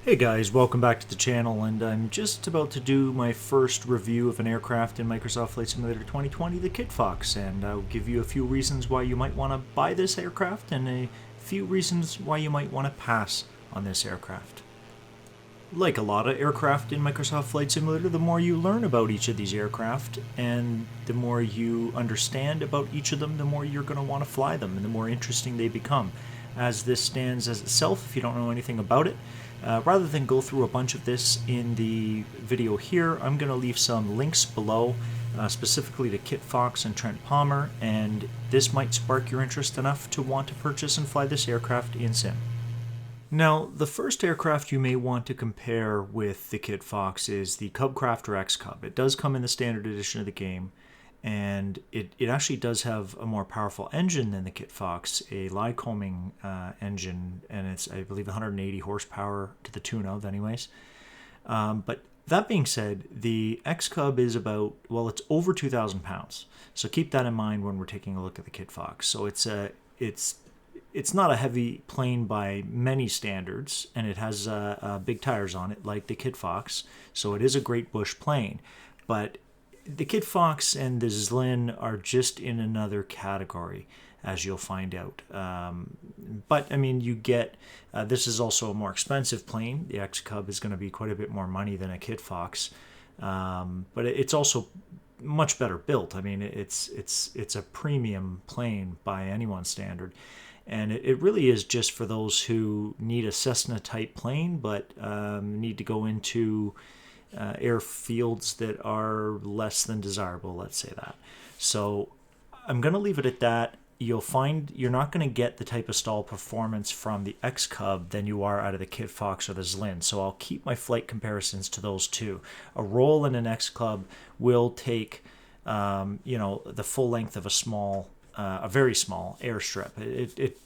Hey guys, welcome back to the channel, and I'm just about to do my first review of an aircraft in Microsoft Flight Simulator 2020, the Kitfox, and I'll give you a few reasons why you might want to buy this aircraft and a few reasons why you might want to pass on this aircraft. Like a lot of aircraft in Microsoft Flight Simulator, the more you learn about each of these aircraft and the more you understand about each of them, the more you're going to want to fly them and the more interesting they become. As this stands as itself, if you don't know anything about it, rather than go through a bunch of this in the video here, I'm going to leave some links below, specifically to Kitfox and Trent Palmer, and this might spark your interest enough to want to purchase and fly this aircraft in sim. Now, the first aircraft you may want to compare with the Kitfox is the Cubcraft or XCub. It does come in the standard edition of the game, and it actually does have a more powerful engine than the Kitfox, a Lycoming engine, and it's, I believe, 180 horsepower to the tune of, anyways. But that being said, the XCub is about, well, it's over 2,000 pounds. So keep that in mind when we're taking a look at the Kitfox. So it's not a heavy plane by many standards, and it has big tires on it like the Kitfox, so it is a great bush plane. But the Kitfox and the Zlin are just in another category, as you'll find out. But, I mean, you get, this is also a more expensive plane. The XCub is going to be quite a bit more money than a Kitfox. But it's also much better built. I mean, it's a premium plane by anyone's standard. And it really is just for those who need a Cessna-type plane, but need to go into airfields that are less than desirable, let's say that. So I'm going to leave it at that. You'll find you're not going to get the type of stall performance from the XCub than you are out of the Kitfox or the Zlin. So I'll keep my flight comparisons to those two. A roll in an XCub will take, the full length of a very small airstrip. It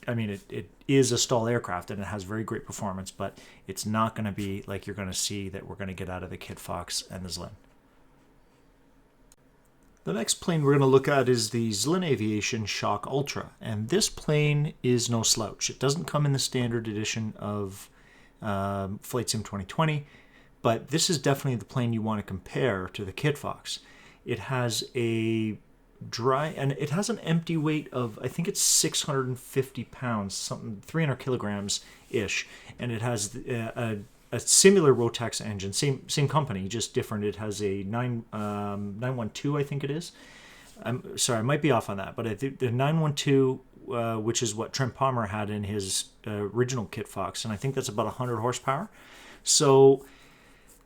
is a STOL aircraft and it has very great performance, but it's not going to be like you're going to see that we're going to get out of the Kitfox and the Zlin. The next plane we're going to look at is the Zlin Aviation Shock Ultra, and this plane is no slouch. It doesn't come in the standard edition of Flight Sim 2020, but this is definitely the plane you want to compare to the Kitfox. It has and it has an empty weight of, I think it's 650 pounds, something 300 kilograms ish, and it has a similar Rotax engine, same company, just different. It has a 912, I think it is. I'm sorry, I might be off on that, but I think the 912, which is what Trent Palmer had in his original Kitfox, and I think that's about 100 horsepower. So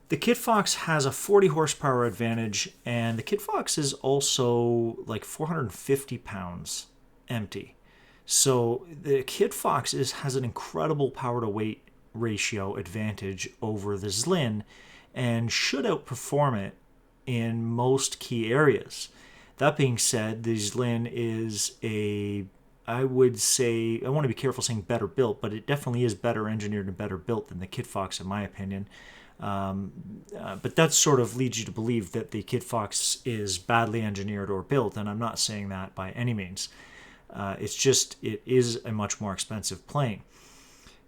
the Kitfox has a 40 horsepower advantage, and the Kitfox is also like 450 pounds empty. So the Kitfox has an incredible power to weight ratio advantage over the Zlin and should outperform it in most key areas. That being said, the Zlin is I would say, I want to be careful saying better built, but it definitely is better engineered and better built than the Kitfox in my opinion. But that sort of leads you to believe that the Kitfox is badly engineered or built, and I'm not saying that by any means. It's just, it is a much more expensive plane.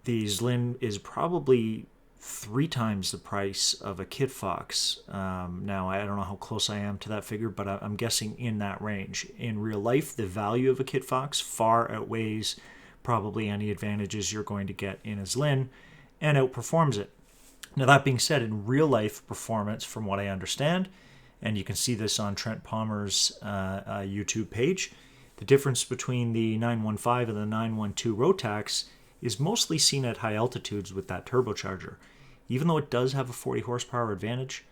The Zlin is probably 3 times the price of a Kitfox. Now, I don't know how close I am to that figure, but I'm guessing in that range. In real life, the value of a Kitfox far outweighs probably any advantages you're going to get in a Zlin and outperforms it. Now, that being said, in real life performance, from what I understand, and you can see this on Trent Palmer's YouTube page, the difference between the 915 and the 912 Rotax is mostly seen at high altitudes with that turbocharger. Even though it does have a 40 horsepower advantage,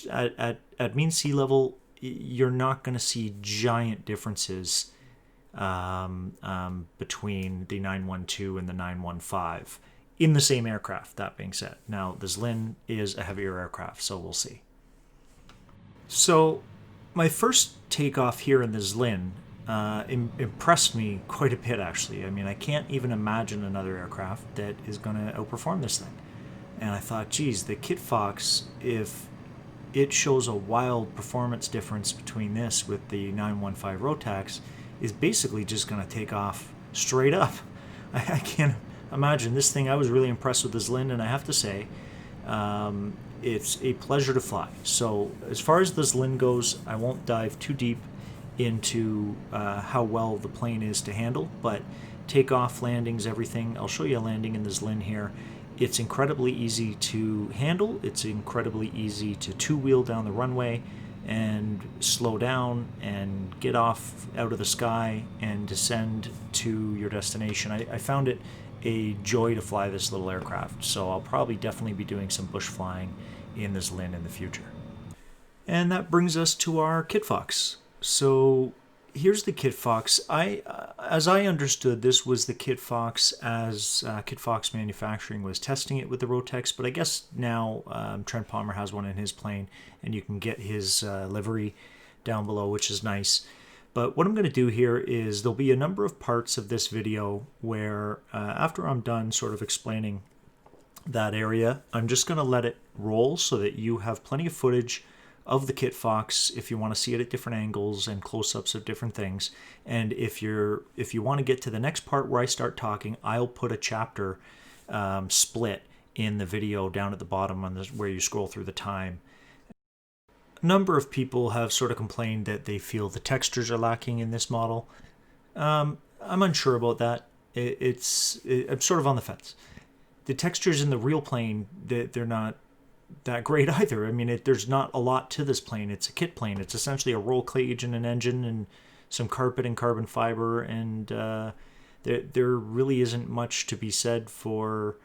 at mean sea level, you're not going to see giant differences between the 912 and the 915 in the same aircraft, that being said. Now, the Zlin is a heavier aircraft, so we'll see. So, my first takeoff here in the Zlin impressed me quite a bit, actually. I mean, I can't even imagine another aircraft that is going to outperform this thing. And I thought, geez, the Kitfox, if it shows a wild performance difference between this with the 915 Rotax, is basically just going to take off straight up. I imagine this thing. I was really impressed with the Zlin, and I have to say, it's a pleasure to fly. So as far as the Zlin goes, I won't dive too deep into how well the plane is to handle, but takeoff, landings, everything. I'll show you a landing in the Zlin here. It's incredibly easy to handle. It's incredibly easy to two-wheel down the runway and slow down and get off out of the sky and descend to your destination. I found it a joy to fly this little aircraft, so I'll probably definitely be doing some bush flying in this Zlin in the future. And that brings us to our Kitfox. So here's the Kitfox. As I understood, this was the Kitfox as Kitfox Manufacturing was testing it with the Rotax, but I guess now Trent Palmer has one in his plane, and you can get his livery down below, which is nice. But what I'm going to do here is there'll be a number of parts of this video where after I'm done sort of explaining that area, I'm just going to let it roll so that you have plenty of footage of the Kitfox if you want to see it at different angles and close-ups of different things. And if you want to get to the next part where I start talking, I'll put a chapter split in the video down at the bottom on this, where you scroll through the time. A number of people have sort of complained that they feel the textures are lacking in this model. I'm unsure about that. I'm sort of on the fence. The textures in the real plane, they're not that great either. I mean, there's not a lot to this plane. It's a kit plane. It's essentially a roll cage and an engine and some carpet and carbon fiber, and there really isn't much to be said for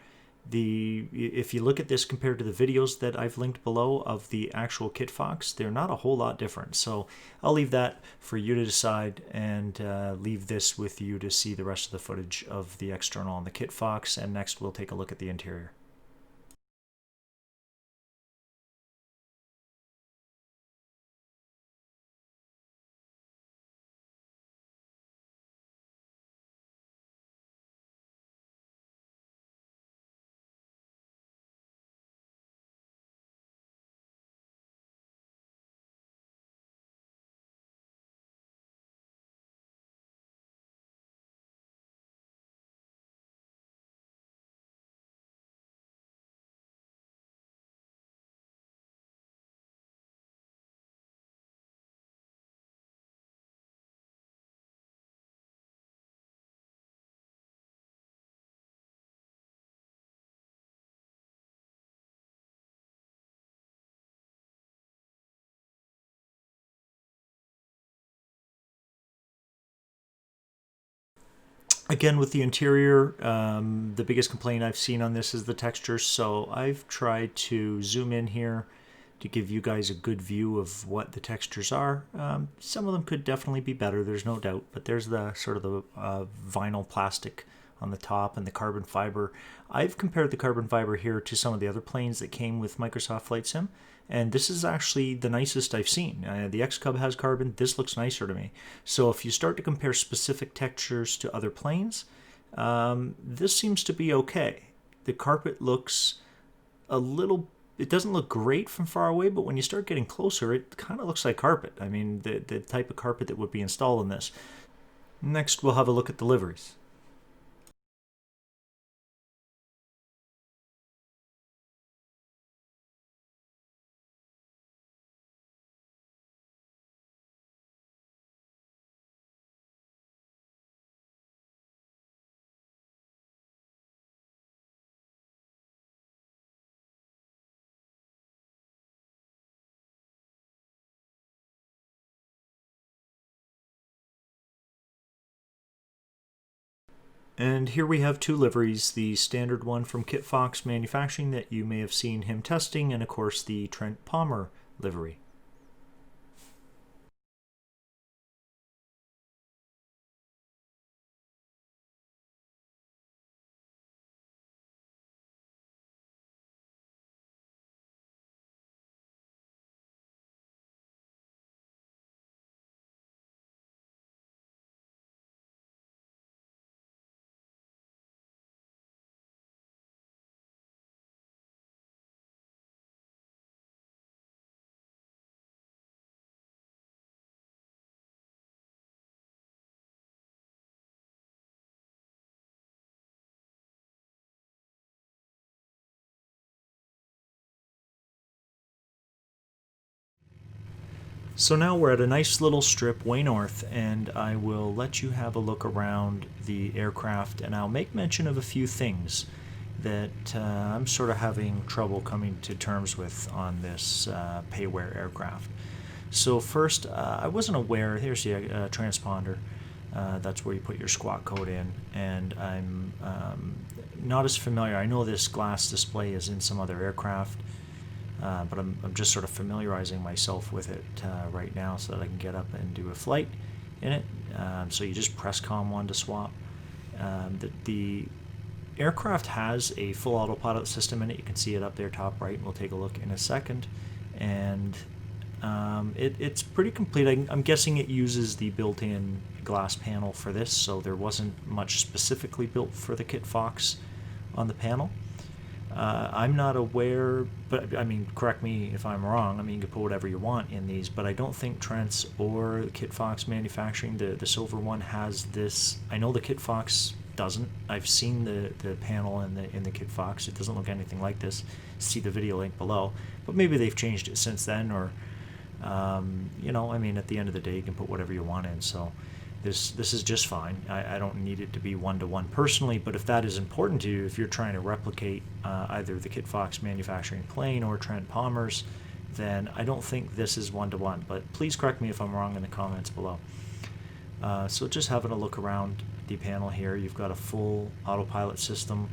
if you look at this compared to the videos that I've linked below of the actual Kitfox, they're not a whole lot different. So I'll leave that for you to decide, and leave this with you to see the rest of the footage of the external on the Kitfox, and next we'll take a look at the interior. Again, with the interior, the biggest complaint I've seen on this is the texture, so I've tried to zoom in here to give you guys a good view of what the textures are. Some of them could definitely be better, there's no doubt, but there's the sort of the vinyl plastic on the top and the carbon fiber. I've compared the carbon fiber here to some of the other planes that came with Microsoft Flight Sim, and this is actually the nicest I've seen. The XCub has carbon. This looks nicer to me. So if you start to compare specific textures to other planes, this seems to be okay. The carpet looks a little, it doesn't look great from far away, but when you start getting closer, it kind of looks like carpet. I mean, the type of carpet that would be installed in this. Next, we'll have a look at the liveries. And here we have two liveries, the standard one from Kitfox Manufacturing that you may have seen him testing, and of course the Trent Palmer livery. So now we're at a nice little strip way north, and I will let you have a look around the aircraft, and I'll make mention of a few things that I'm sort of having trouble coming to terms with on this payware aircraft. So first, I wasn't aware, here's the transponder, that's where you put your squawk code in, and I'm not as familiar. I know this glass display is in some other aircraft, but I'm just sort of familiarizing myself with it right now so that I can get up and do a flight in it. So you just press COM1 to swap. The aircraft has a full autopilot system in it. You can see it up there top right, and we'll take a look in a second. And it's pretty complete. I'm guessing it uses the built-in glass panel for this, so there wasn't much specifically built for the Kitfox on the panel. I'm not aware, but I mean, correct me if I'm wrong. I mean, you can put whatever you want in these, but I don't think Trent's or Kitfox Manufacturing, the silver one, has this. I know the Kitfox doesn't. I've seen the panel in the Kitfox. It doesn't look anything like this. See the video link below, but maybe they've changed it since then, or you know, I mean, at the end of the day, you can put whatever you want in. So this is just fine. I don't need it to be one-to-one personally, but if that is important to you, if you're trying to replicate either the Kitfox Manufacturing plane or Trent Palmers, then I don't think this is one-to-one, but please correct me if I'm wrong in the comments below. So just having a look around the panel here, you've got a full autopilot system.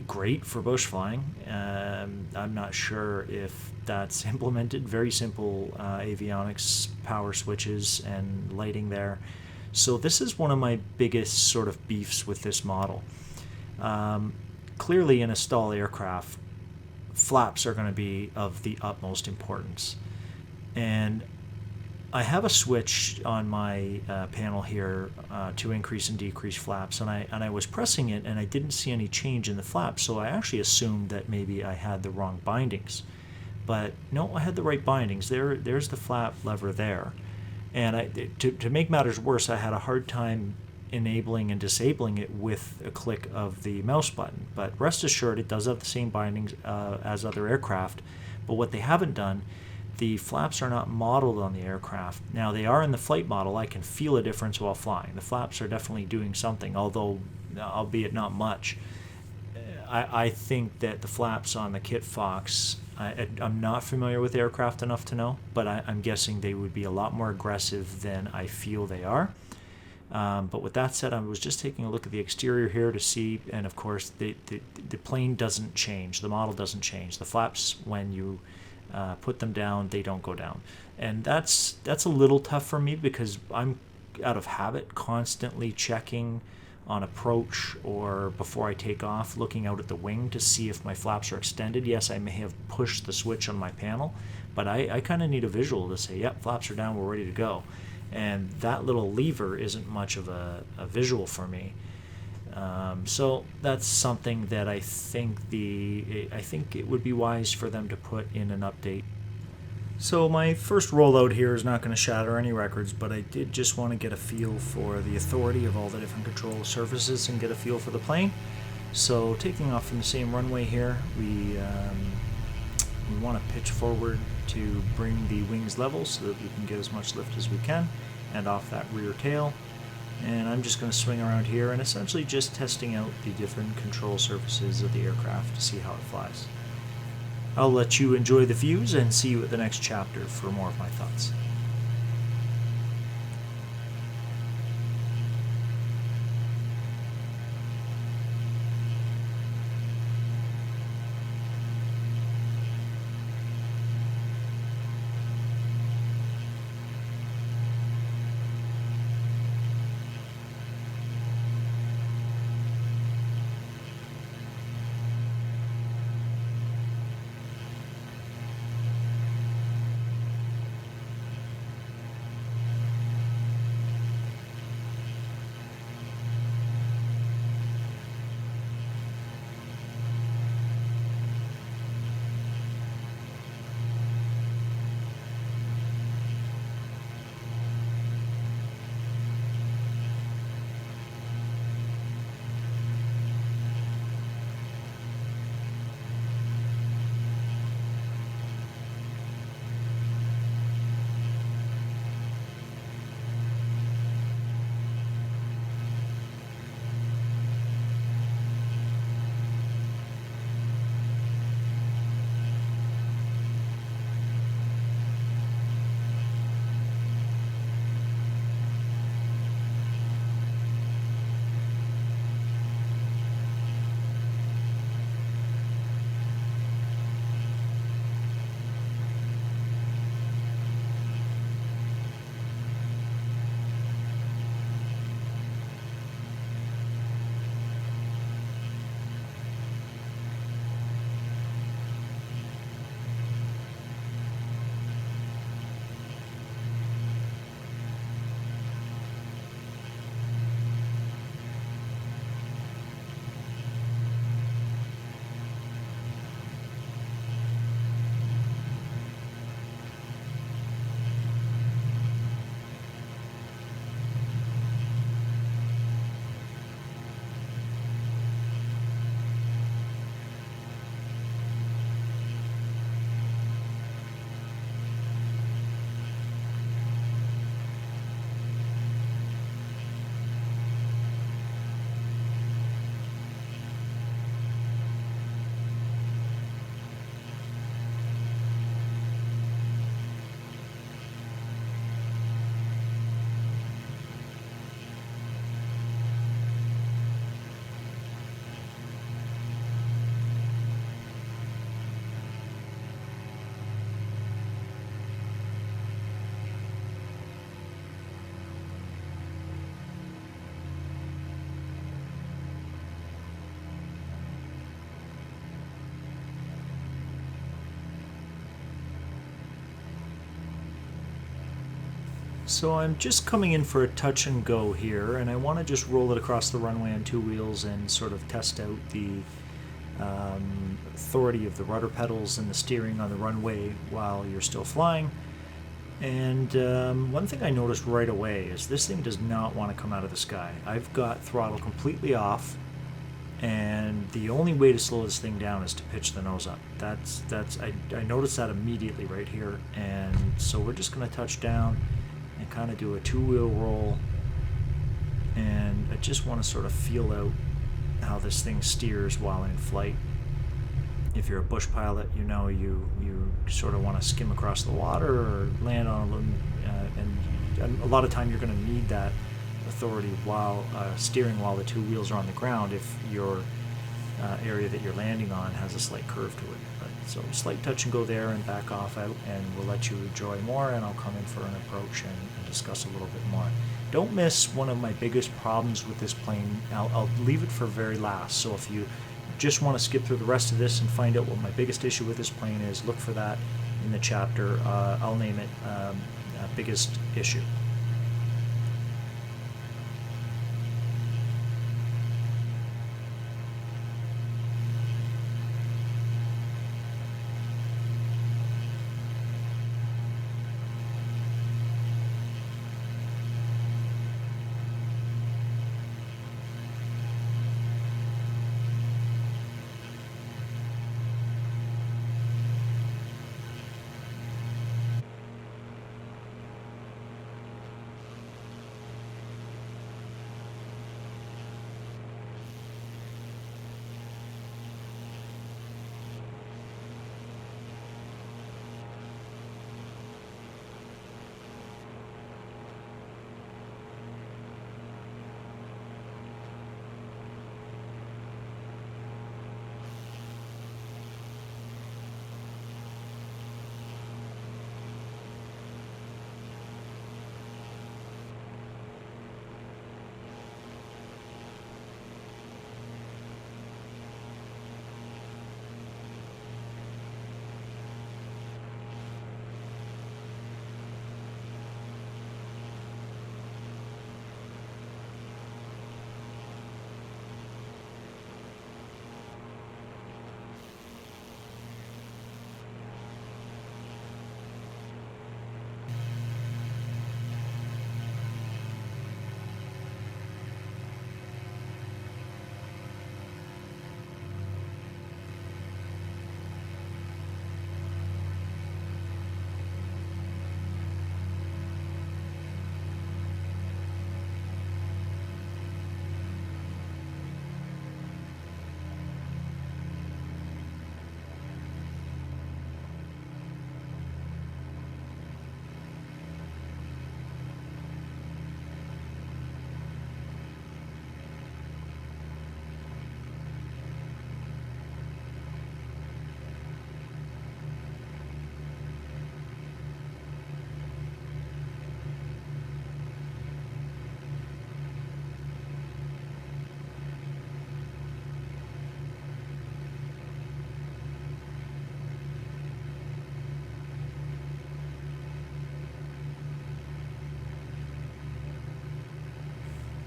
Great for bush flying. I'm not sure if that's implemented. Very simple avionics, power switches, and lighting there. So this is one of my biggest sort of beefs with this model. Clearly in a STOL aircraft, flaps are going to be of the utmost importance. And I have a switch on my panel here to increase and decrease flaps, and I was pressing it and I didn't see any change in the flaps, so I actually assumed that maybe I had the wrong bindings. But no, I had the right bindings. There's the flap lever there. And to make matters worse, I had a hard time enabling and disabling it with a click of the mouse button. But rest assured, it does have the same bindings as other aircraft, but what they haven't done, the flaps are not modeled on the aircraft. Now they are in the flight model. I can feel a difference while flying. The flaps are definitely doing something, although albeit not much. I think that the flaps on the Kitfox, I'm not familiar with aircraft enough to know, but I'm guessing they would be a lot more aggressive than I feel they are. But with that said, I was just taking a look at the exterior here to see, and of course the plane doesn't change. The model doesn't change. The flaps, when you put them down, they don't go down, and that's a little tough for me because I'm out of habit constantly checking on approach or before I take off, looking out at the wing to see if my flaps are extended. Yes, I may have pushed the switch on my panel, but I kind of need a visual to say, yep, flaps are down, we're ready to go. And that little lever isn't much of a visual for me. So that's something that I think it would be wise for them to put in an update. So my first rollout here is not going to shatter any records, but I did just want to get a feel for the authority of all the different control surfaces and get a feel for the plane. So taking off from the same runway here, we want to pitch forward to bring the wings level so that we can get as much lift as we can and off that rear tail. And I'm just going to swing around here and essentially just testing out the different control surfaces of the aircraft to see how it flies. I'll let you enjoy the views and see you at the next chapter for more of my thoughts. So I'm just coming in for a touch and go here, and I want to just roll it across the runway on 2 wheels and sort of test out the authority of the rudder pedals and the steering on the runway while you're still flying. And one thing I noticed right away is this thing does not want to come out of the sky. I've got throttle completely off, and the only way to slow this thing down is to pitch the nose up. I noticed that immediately right here, and so we're just going to touch down and kind of do a 2-wheel roll, and I just want to sort of feel out how this thing steers while in flight. If you're a bush pilot, you know you sort of want to skim across the water or land on a limb, and a lot of time you're going to need that authority while steering while the 2 wheels are on the ground if your area that you're landing on has a slight curve to it. So slight touch and go there and back off out, and we'll let you enjoy more, and I'll come in for an approach and discuss a little bit more. Don't miss one of my biggest problems with this plane. I'll leave it for very last, so if you just want to skip through the rest of this and find out what my biggest issue with this plane is, look for that in the chapter. I'll name it biggest issue.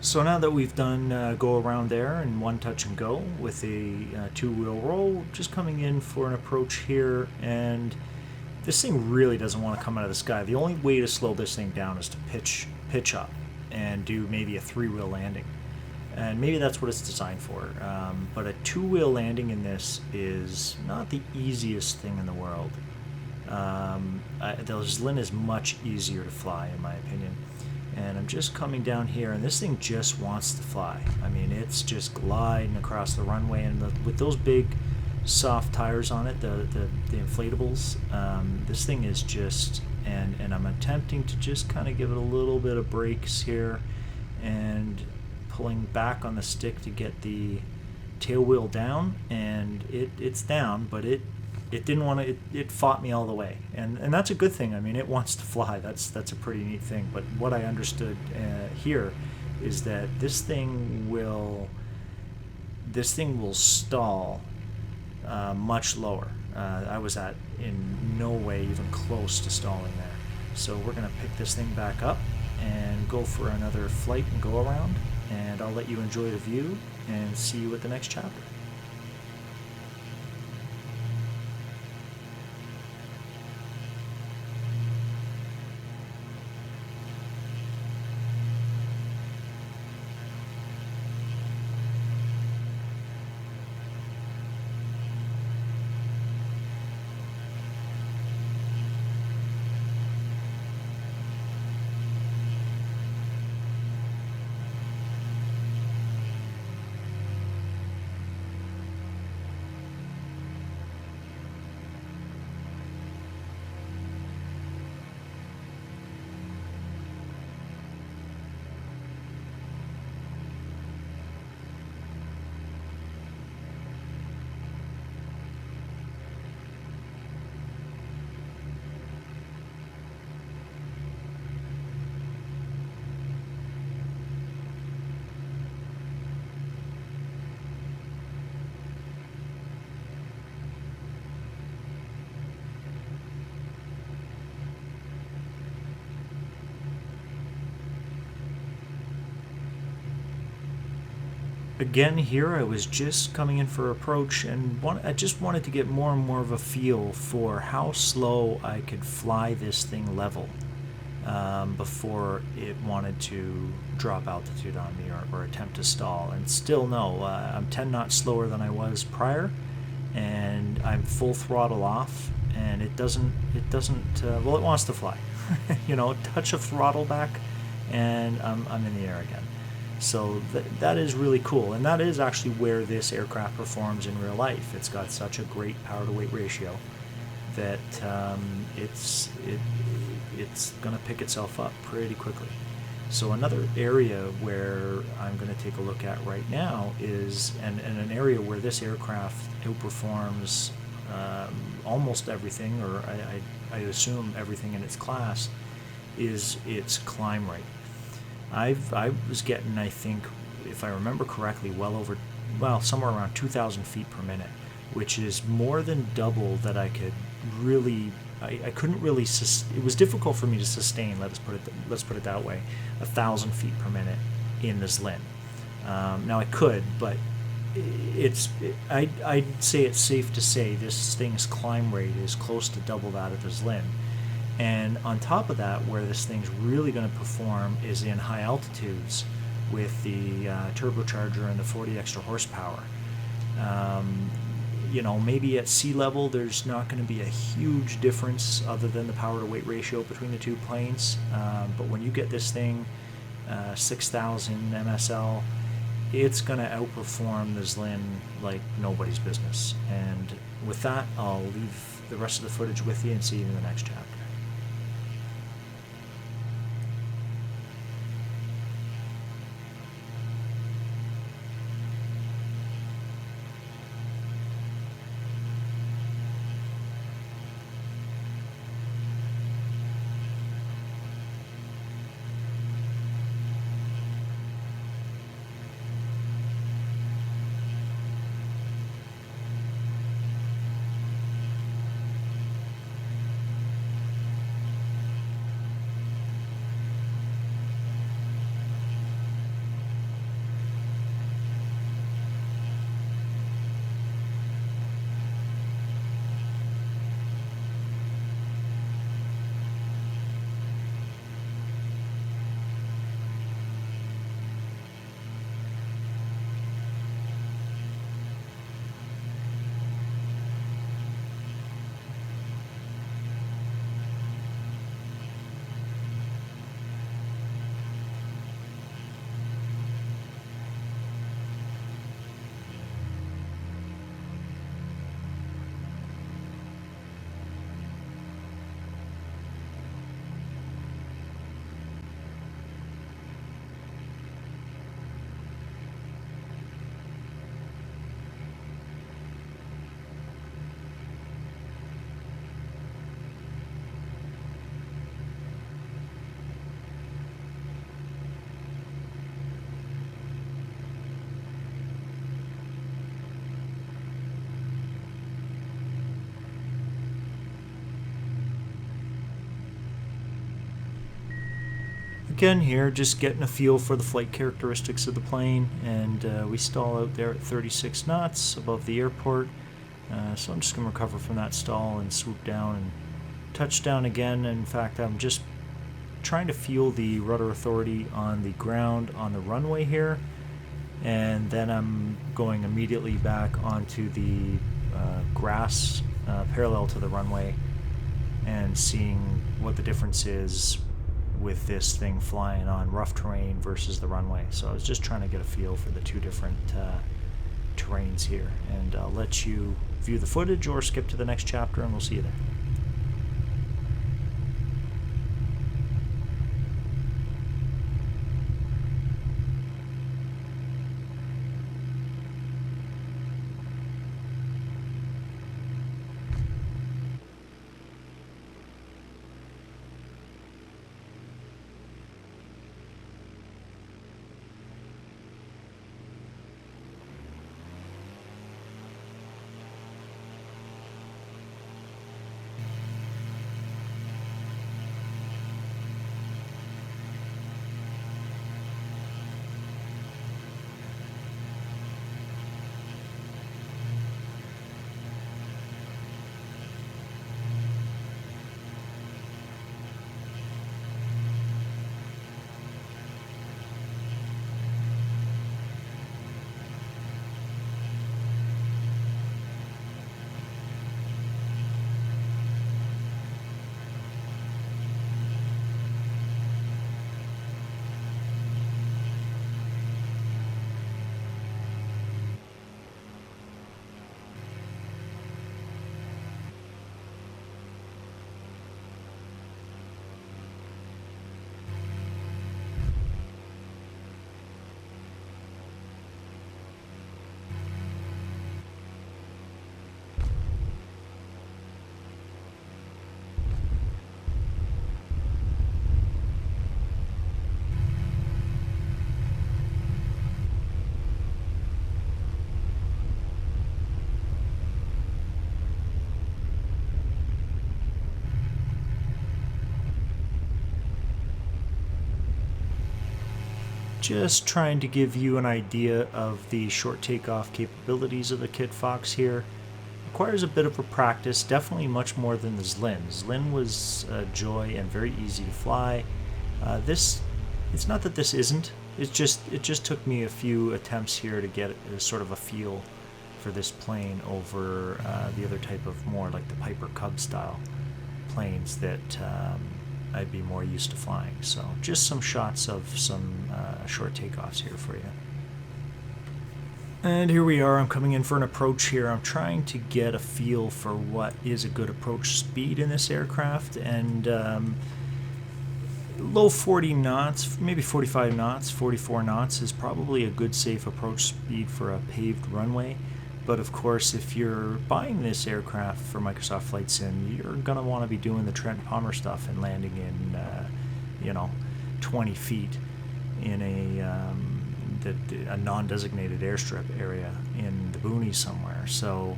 So now that we've done go around there and one touch and go with a 2-wheel roll, just coming in for an approach here, and this thing really doesn't want to come out of the sky. The only way to slow this thing down is to pitch up and do maybe a 3-wheel landing, and maybe that's what it's designed for. But a 2-wheel landing in this is not the easiest thing in the world. The Zlin is much easier to fly, in my opinion. And I'm just coming down here, and this thing just wants to fly. I mean, it's just gliding across the runway, and with those big soft tires on it, the inflatables, this thing is just, and I'm attempting to just kind of give it a little bit of brakes here, and pulling back on the stick to get the tail wheel down, and it's down, but it didn't want to. It fought me all the way, and that's a good thing. I mean, it wants to fly. That's a pretty neat thing. But what I understood here is that this thing will stall much lower. I was in no way even close to stalling there. So we're going to pick this thing back up and go for another flight and go around, and I'll let you enjoy the view and see you at the next chapter. Again, here I was just coming in for approach, and I just wanted to get more and more of a feel for how slow I could fly this thing level before it wanted to drop altitude on me or attempt to stall. And still no, I'm 10 knots slower than I was prior, and I'm full throttle off, and it doesn't well, it wants to fly. You know, touch of throttle back, and I'm in the air again. So that is really cool, and that is actually where this aircraft performs in real life. It's got such a great power-to-weight ratio that it's going to pick itself up pretty quickly. So another area where I'm going to take a look at right now is, and an area where this aircraft outperforms almost everything, or I assume everything in its class, is its climb rate. I was getting, I think, if I remember correctly, somewhere around 2,000 feet per minute, which is more than double that I could really. I couldn't really. It was difficult for me to sustain. Let's put it that way, 1,000 feet per minute in the Zlin. Now I could, but I'd say it's safe to say this thing's climb rate is close to double that of the Zlin. And on top of that, where this thing's really going to perform is in high altitudes with the turbocharger and the 40 extra horsepower. You know, maybe at sea level there's not going to be a huge difference other than the power to weight ratio between the two planes. But when you get this thing 6,000 MSL, it's going to outperform the Zlin like nobody's business. And with that, I'll leave the rest of the footage with you and see you in the next chapter. again here, just getting a feel for the flight characteristics of the plane, and we stall out there at 36 knots above the airport. So I'm just going to recover from that stall and swoop down and touch down again. In fact, I'm just trying to feel the rudder authority on the ground on the runway here, and then I'm going immediately back onto the grass parallel to the runway and seeing what the difference is with this thing flying on rough terrain versus the runway. So I was just trying to get a feel for the two different terrains here, and I'll let you view the footage or skip to the next chapter and we'll see you there. Just trying to give you an idea of the short takeoff capabilities of the Kitfox here. Requires a bit of a practice, definitely much more than the Zlin. Zlin was a joy and very easy to fly. It's not that this isn't, it just took me a few attempts here to get a sort of a feel for this plane over the other type of more like the Piper Cub style planes that I'd be more used to flying. So just some shots of some short takeoffs here for you. And here we are, I'm coming in for an approach here. I'm trying to get a feel for what is a good approach speed in this aircraft, and low 40 knots, maybe 45 knots, 44 knots is probably a good safe approach speed for a paved runway. But of course, if you're buying this aircraft for Microsoft Flight Sim, you're going to want to be doing the Trent Palmer stuff and landing in, 20 feet in a non-designated airstrip area in the boonies somewhere. So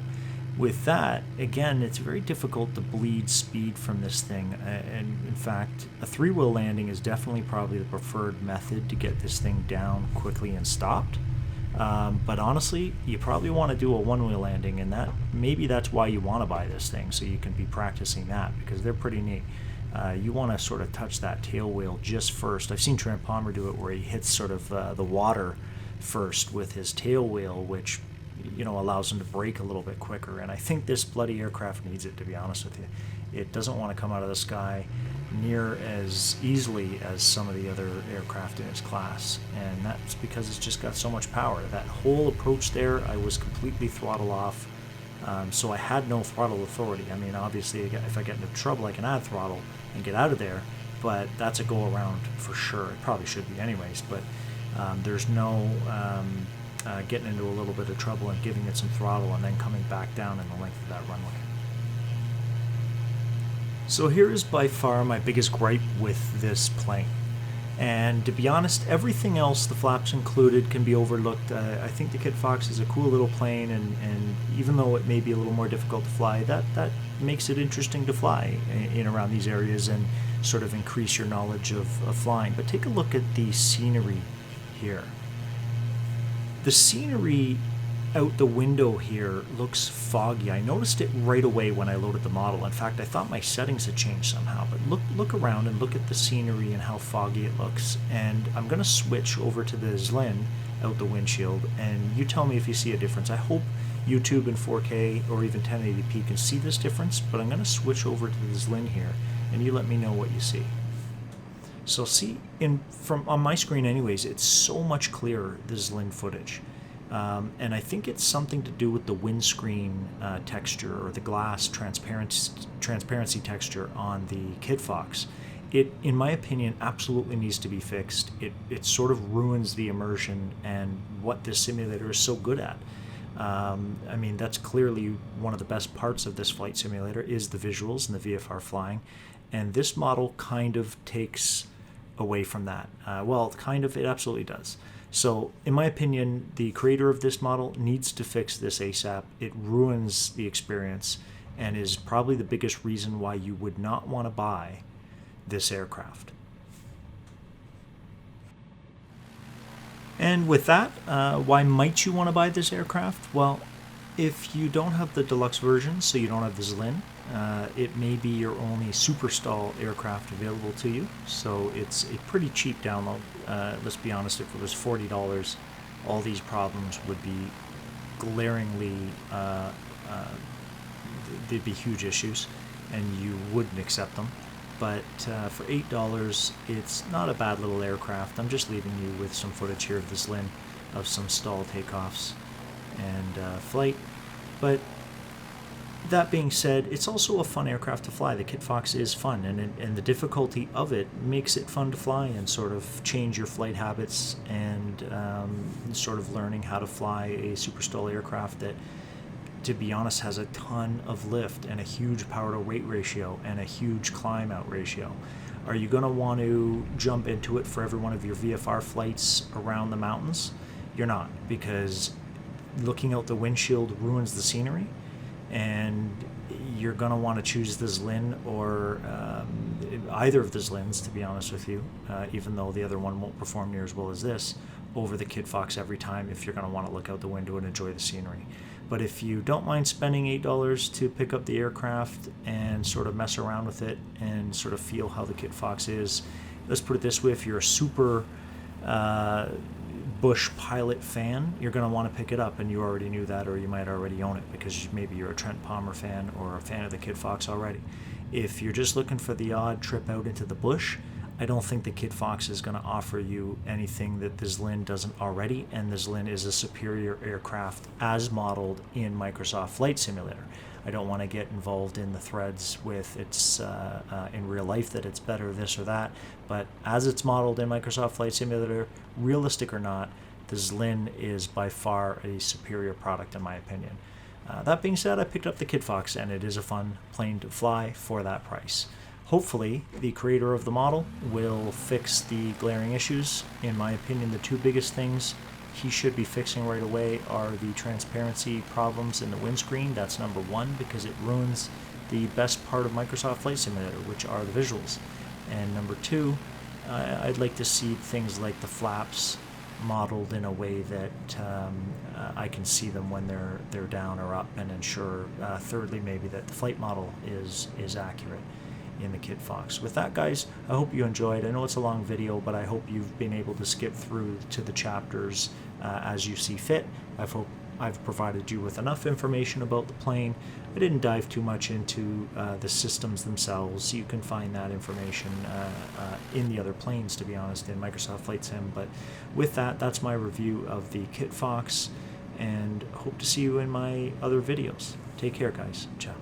with that, again, it's very difficult to bleed speed from this thing. And in fact, a three-wheel landing is definitely probably the preferred method to get this thing down quickly and stopped. But honestly, you probably want to do a one-wheel landing, and maybe that's why you want to buy this thing, so you can be practicing that, because they're pretty neat. You want to sort of touch that tail wheel just first. I've seen Trent Palmer do it where he hits sort of the water first with his tail wheel, which allows him to brake a little bit quicker. And I think this bloody aircraft needs it, to be honest with you. It doesn't want to come out of the sky near as easily as some of the other aircraft in its class, and that's because it's just got so much power. That whole approach there, I was completely throttle off, so I had no throttle authority. I mean, obviously, if I get into trouble, I can add throttle and get out of there, but that's a go around for sure. It probably should be anyways, but there's no getting into a little bit of trouble and giving it some throttle and then coming back down in the length of that runway. So here is by far my biggest gripe with this plane. And to be honest, everything else, the flaps included, can be overlooked. I think the Kitfox is a cool little plane, and even though it may be a little more difficult to fly, that makes it interesting to fly in around these areas. And sort of increase your knowledge of flying. But take a look at the scenery here. The scenery out the window here looks foggy. I noticed it right away when I loaded the model. In fact, I thought my settings had changed somehow, but look around and look at the scenery and how foggy it looks. And I'm going to switch over to the Zlin out the windshield, and you tell me if you see a difference. I hope YouTube in 4K or even 1080p can see this difference, but I'm going to switch over to the Zlin here, and you let me know what you see. So see, on my screen anyways, it's so much clearer, the Zlin footage. And I think it's something to do with the windscreen texture or the glass transparency texture on the Kitfox. It, in my opinion, absolutely needs to be fixed. It sort of ruins the immersion and what this simulator is so good at. I mean, that's clearly one of the best parts of this flight simulator is the visuals and the VFR flying. And this model kind of takes away from that. Well, kind of, it absolutely does. So, in my opinion, the creator of this model needs to fix this ASAP. It ruins the experience and is probably the biggest reason why you would not want to buy this aircraft. And with that, why might you want to buy this aircraft? Well, if you don't have the deluxe version, so you don't have the Zlin, it may be your only super STOL aircraft available to you. So it's a pretty cheap download. Let's be honest, if it was $40, all these problems would be glaringly, they'd be huge issues, and you wouldn't accept them. But for $8, it's not a bad little aircraft. I'm just leaving you with some footage here of the Zlin, of some STOL takeoffs and flight. But that being said, it's also a fun aircraft to fly. The Kitfox is fun, and the difficulty of it makes it fun to fly and sort of change your flight habits and sort of learning how to fly a super STOL aircraft that, to be honest, has a ton of lift and a huge power to weight ratio and a huge climb out ratio. Are you going to want to jump into it for every one of your VFR flights around the mountains? You're not, because looking out the windshield ruins the scenery, and you're going to want to choose the Zlin or either of the Zlins, to be honest with you, even though the other one won't perform near as well as this, over the Kitfox every time if you're going to want to look out the window and enjoy the scenery. But if you don't mind spending $8 to pick up the aircraft and sort of mess around with it and sort of feel how the Kitfox is, let's put it this way, if you're a super Bush pilot fan, you're going to want to pick it up, and you already knew that, or you might already own it because maybe you're a Trent Palmer fan or a fan of the Kitfox already. If you're just looking for the odd trip out into the bush, I don't think the Kitfox is going to offer you anything that the Zlin doesn't already, and the Zlin is a superior aircraft as modeled in Microsoft Flight Simulator. I don't want to get involved in the threads with its in real life that it's better this or that, but as it's modeled in Microsoft Flight Simulator, realistic or not, the Zlin is by far a superior product in my opinion. That being said, I picked up the Kitfox, and it is a fun plane to fly for that price. Hopefully, the creator of the model will fix the glaring issues. In my opinion, the two biggest things he should be fixing right away are the transparency problems in the windscreen. That's number one, because it ruins the best part of Microsoft Flight Simulator, which are the visuals. And number two, I'd like to see things like the flaps modeled in a way that I can see them when they're down or up, and ensure thirdly maybe that the flight model is accurate in the Kitfox. With that, guys, I hope you enjoyed. I know it's a long video, but I hope you've been able to skip through to the chapters as you see fit. I hope I've provided you with enough information about the plane. I didn't dive too much into the systems themselves. You can find that information in the other planes, to be honest, in Microsoft Flight Sim. But with that, that's my review of the Kitfox, and hope to see you in my other videos. Take care, guys. Ciao.